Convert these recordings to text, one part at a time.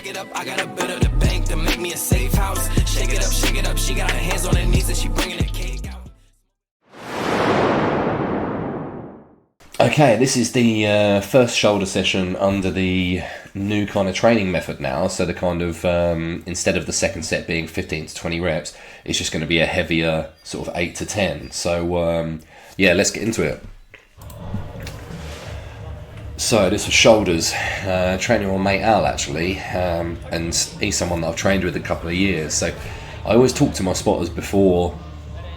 it up, I got a bit of the bank to make me a safe house. Shake it up, she got her hands on her knees and she bringing the cake out. Okay, this is the first shoulder session under the new kind of training method now. So the kind of, instead of the second set being 15 to 20 reps, it's just going to be a heavier sort of 8 to 10. So yeah, let's get into it. So this was shoulders, training with mate Al actually, and he's someone that I've trained with a couple of years. So I always talk to my spotters before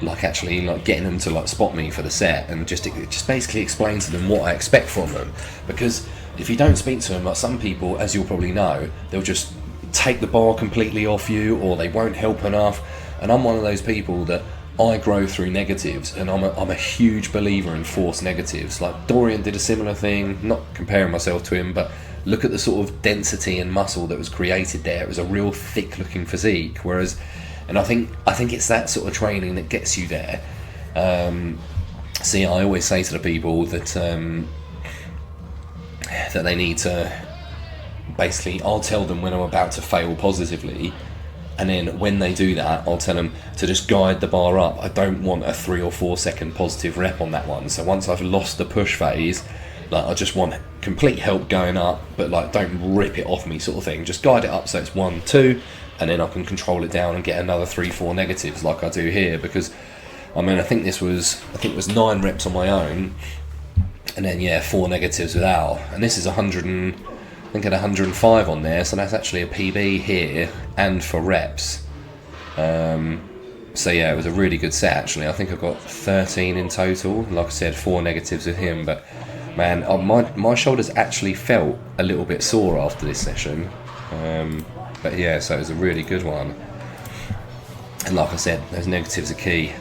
like getting them to like spot me for the set, and just basically explain to them what I expect from them. Because if you don't speak to them, like some people, as you'll probably know, they'll just take the bar completely off you, or they won't help enough. And I'm one of those people that I grow through negatives, and I'm a huge believer in forced negatives. Like Dorian did a similar thing, not comparing myself to him, but look at the sort of density and muscle that was created there. It was a real thick looking physique, whereas, and I think it's that sort of training that gets you there. See, I always say to the people that that they need to, basically, I'll tell them when I'm about to fail positively, and then when they do that, I'll tell them to just guide the bar up. I don't want a 3 or 4 second positive rep on that one. So once I've lost the push phase, like I just want complete help going up, but like don't rip it off me sort of thing. Just guide it up so it's 1, 2, and then I can control it down and get another 3, 4 negatives like I do here. Because I mean, I think it was 9 reps on my own, and then 4 negatives with Al. And this is 105 on there, so that's actually a PB here and for reps. So yeah, it was a really good set actually. I think I got 13 in total. Like I said, 4 negatives with him, but man, my shoulders actually felt a little bit sore after this session. But yeah, so it was a really good one. And like I said, those negatives are key.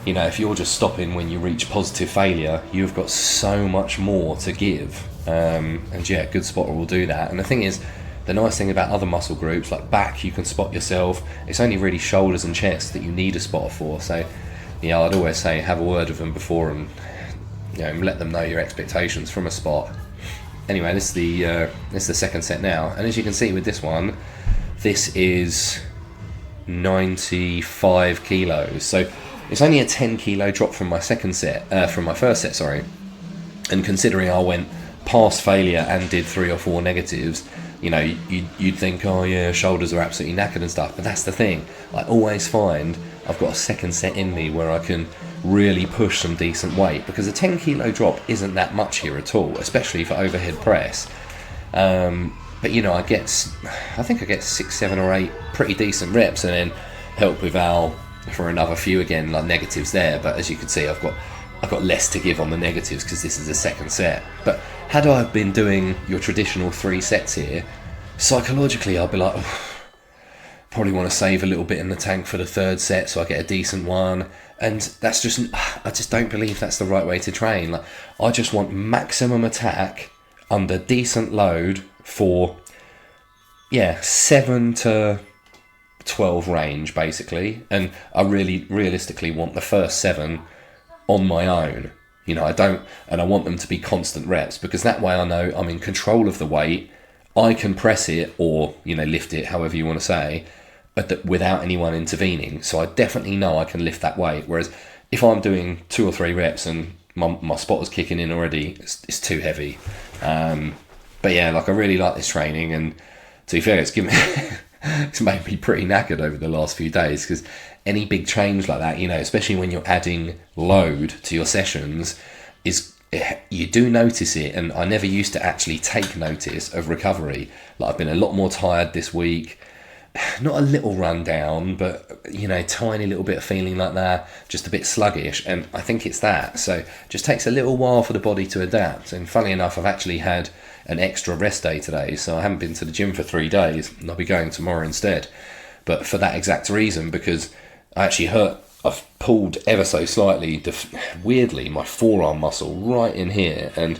You know, if you're just stopping when you reach positive failure, you've got so much more to give. And yeah, a good spotter will do that. And the thing is, the nice thing about other muscle groups, like back, you can spot yourself. It's only really shoulders and chest that you need a spotter for. So yeah, I'd always say have a word with them before, and let them know your expectations from a spot. Anyway, this is the second set now, and as you can see with this one, this is 95 kilos. So it's only a 10 kilo drop from my first set, sorry. And considering I went past failure and did 3 or 4 negatives, you'd think, oh yeah, shoulders are absolutely knackered and stuff. But that's the thing. I always find I've got a second set in me where I can really push some decent weight, because a 10 kilo drop isn't that much here at all, especially for overhead press. But I think I get 6, 7 or 8 pretty decent reps, and then help with Al for another few again, like negatives there. But as you can see, I've got less to give on the negatives because this is the second set. But had I been doing your traditional 3 sets here, psychologically I'd be like, probably want to save a little bit in the tank for the third set so I get a decent one. And that's I just don't believe that's the right way to train. Like, I just want maximum attack under decent load for 7 to 12 range basically, and I really realistically want the first 7 on my own. I want them to be constant reps, because that way I know I'm in control of the weight. I can press it or lift it, however you want to say, but without anyone intervening. So I definitely know I can lift that weight. Whereas if I'm doing 2 or 3 reps and my spotter's kicking in already, it's too heavy. But yeah, like I really like this training, and to be fair, it's made me pretty knackered over the last few days, because any big change like that, especially when you're adding load to your sessions, you do notice it. And I never used to actually take notice of recovery. Like, I've been a lot more tired this week, not a little run down, but tiny little bit of feeling like that, just a bit sluggish. And I think it's that. So it just takes a little while for the body to adapt. And funny enough, I've actually had an extra rest day today, so I haven't been to the gym for 3 days, and I'll be going tomorrow instead. But for that exact reason, because I've pulled ever so slightly, weirdly, my forearm muscle right in here, and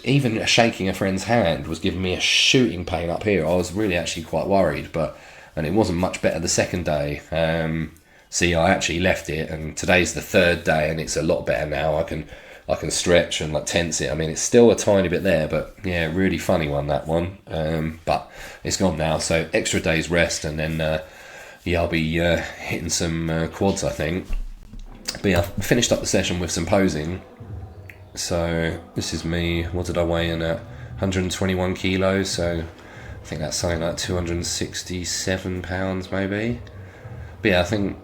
even shaking a friend's hand was giving me a shooting pain up here. I was really actually quite worried, and it wasn't much better the second day. See, I actually left it, and today's the 3rd day, and it's a lot better now. I I can stretch and like tense it. I mean, it's still a tiny bit there, but yeah, really funny one, that one. But it's gone now, so extra day's rest, and then yeah, I'll be hitting some quads, I think. But yeah, I finished up the session with some posing. So this is me. What did I weigh in at? 121 kilos. So I think that's something like 267 pounds maybe. But yeah,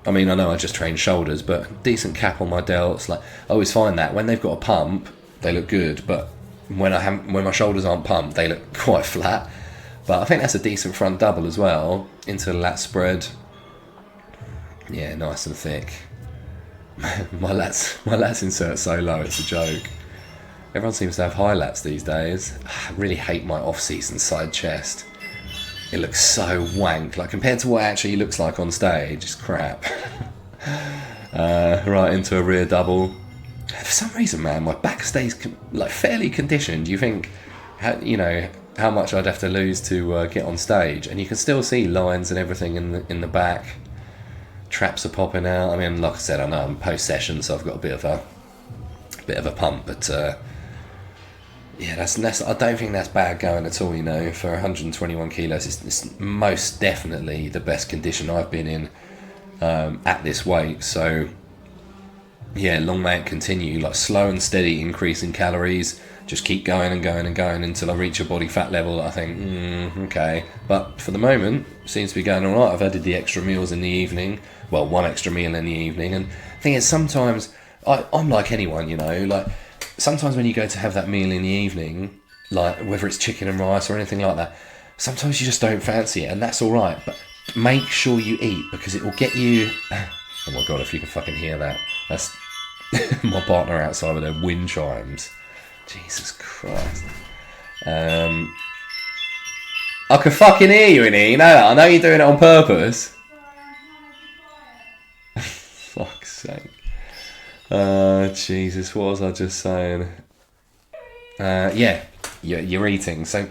I know I just trained shoulders, but decent cap on my delts. Like, I always find that when they've got a pump, they look good, but when my shoulders aren't pumped, they look quite flat. But I think that's a decent front double as well, into the lat spread. Yeah, nice and thick. my lats insert so low, it's a joke. Everyone seems to have high lats these days. I really hate my off-season side chest. It looks so wank, like compared to what it actually looks like on stage, it's crap. Right, into a rear double. For some reason, man, my back stays like fairly conditioned. You think, how much I'd have to lose to get on stage, and you can still see lines and everything in the back. Traps are popping out. I mean, like I said, I know I'm post-session, so I've got a bit of a pump, but yeah, that's I don't think that's bad going at all. For 121 kilos, it's most definitely the best condition I've been in at this weight. So yeah, long may it continue. Like, slow and steady increase in calories. Just keep going and going and going until I reach a body fat level that I think, okay. But for the moment, seems to be going all right. I've added the extra meals in the evening. Well, one extra meal in the evening. And the thing is, sometimes I'm like anyone, like, sometimes when you go to have that meal in the evening, like whether it's chicken and rice or anything like that, sometimes you just don't fancy it, and that's all right. But make sure you eat, because it will get you. Oh my god, if you can fucking hear that, that's my partner outside with their wind chimes. Jesus Christ. I can fucking hear you in here. You know that? I know you're doing it on purpose. Fuck's sake. Jesus, what was I just saying? Yeah, you're eating. So,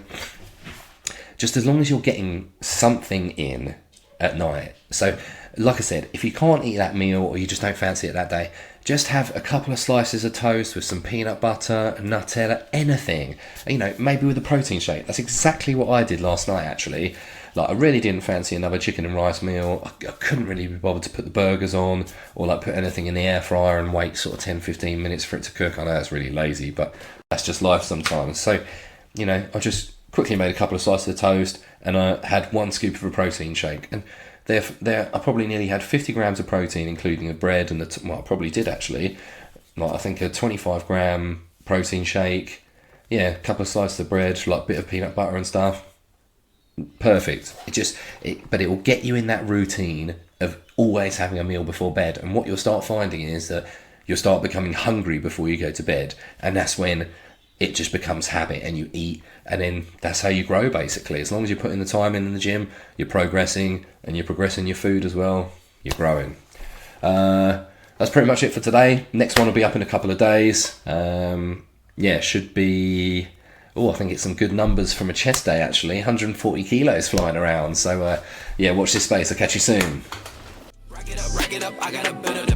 just as long as you're getting something in at night. So, like I said, if you can't eat that meal, or you just don't fancy it that day, just have a couple of slices of toast with some peanut butter, Nutella, anything. Maybe with a protein shake. That's exactly what I did last night, actually. Like, I really didn't fancy another chicken and rice meal. I couldn't really be bothered to put the burgers on, or like put anything in the air fryer and wait sort of 10-15 minutes for it to cook. I know that's really lazy, but that's just life sometimes. So, I just quickly made a couple of slices of toast, and I had one scoop of a protein shake. And there, I probably nearly had 50 grams of protein, including the bread and I probably did actually. Like, I think a 25 gram protein shake. Yeah, a couple of slices of bread, like a bit of peanut butter and stuff. Perfect. But it will get you in that routine of always having a meal before bed. And what you'll start finding is that you'll start becoming hungry before you go to bed, and that's when it just becomes habit, and you eat, and then that's how you grow, basically. As long as you're putting the time in the gym, you're progressing, and you're progressing your food as well, you're growing. That's pretty much it for today. Next one will be up in a couple of days. Should be. I think it's some good numbers from a chest day, actually. 140 kilos flying around. So, watch this space. I'll catch you soon. Rack it up, I got a bit of the